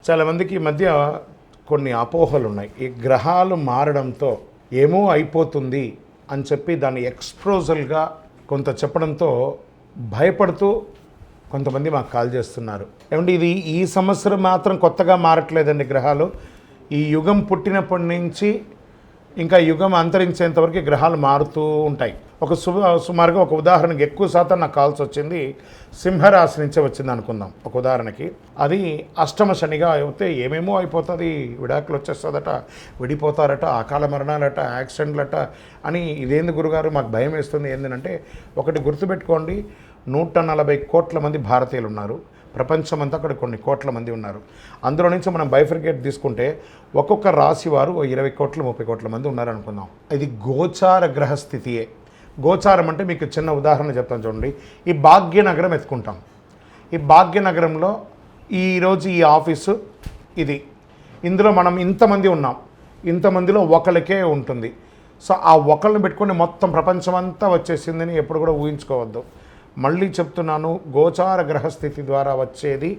చాలామందికి ఈ మధ్య కొన్ని అపోహలు ఉన్నాయి. ఈ గ్రహాలు మారడంతో ఏమో అయిపోతుంది అని చెప్పి దాన్ని ఎక్స్ప్రోజల్గా కొంత చెప్పడంతో భయపడుతూ కొంతమంది మాకు కాల్ చేస్తున్నారు. ఏమంటే ఇది ఈ సంవత్సరం మాత్రం కొత్తగా మారట్లేదండి గ్రహాలు. ఈ యుగం పుట్టినప్పటి నుంచి ఇంకా యుగం అంతరించేంతవరకు గ్రహాలు మారుతూ ఉంటాయి. సుమారుగా ఒక ఉదాహరణకి ఎక్కువ శాతం నాకు కాల్స్ వచ్చింది సింహరాశి నుంచే వచ్చింది అనుకుందాం. ఒక ఉదాహరణకి అది అష్టమ శనిగా అయితే ఏమేమో అయిపోతుంది, విడాకులు వచ్చేస్తుందట, విడిపోతారట, అకాల మరణాలట, యాక్సిడెంట్లట అని. ఇదేంది గురుగారు మాకు భయం వేస్తుంది ఏంటంటే, ఒకటి గుర్తుపెట్టుకోండి, 140 కోట్ల మంది భారతీయులు ఉన్నారు. ప్రపంచమంతా అక్కడ కొన్ని కోట్ల మంది ఉన్నారు. అందులో నుంచి మనం బైఫర్కేట్ తీసుకుంటే ఒక్కొక్క రాశి వారు 20 కోట్ల 30 కోట్ల మంది ఉన్నారనుకుందాం. ఇది గోచార గ్రహస్థితియే. గోచారం అంటే మీకు చిన్న ఉదాహరణ చెప్తాను చూడండి. ఈ భాగ్యనగరం ఎత్తుకుంటాం. ఈ భాగ్యనగరంలో ఈరోజు ఈ ఆఫీసు ఇది, ఇందులో మనం ఇంతమంది ఉన్నాం, ఇంతమందిలో ఒకరికే ఉంటుంది. సో ఆ ఒకరిని పెట్టుకొని మొత్తం ప్రపంచమంతా వచ్చేసిందని ఎప్పుడు కూడా ఊహించుకోవద్దు. మళ్ళీ చెప్తున్నాను, గోచార గ్రహస్థితి ద్వారా వచ్చేది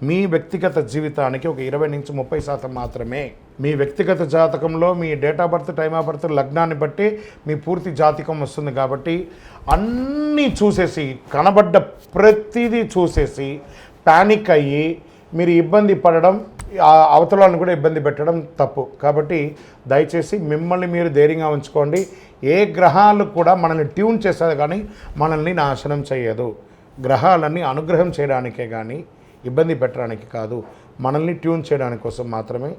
మీ వ్యక్తిగత జీవితానికి ఒక 20 నుంచి 30% మాత్రమే. మీ వ్యక్తిగత జాతకంలో మీ date of birth, time of birth, లగ్నాన్ని బట్టి మీ పూర్తి జాతకం వస్తుంది. కాబట్టి అన్నీ చూసేసి, కనబడ్డ ప్రతిదీ చూసేసి ప్యానిక్ అయ్యి మీరు ఇబ్బంది పడడం, అవతలను కూడా ఇబ్బంది పెట్టడం తప్పు. కాబట్టి దయచేసి మిమ్మల్ని మీరు ధైర్యంగా ఉంచుకోండి. ఏ గ్రహాలు కూడా మనల్ని ట్యూన్ చేసేది కానీ మనల్ని నాశనం చేయదు. గ్రహాలన్నీ అనుగ్రహం చేయడానికే కానీ ఇబ్బంది పెట్టడానికి కాదు, మనల్ని ట్యూన్ చేయడానికి కోసం మాత్రమే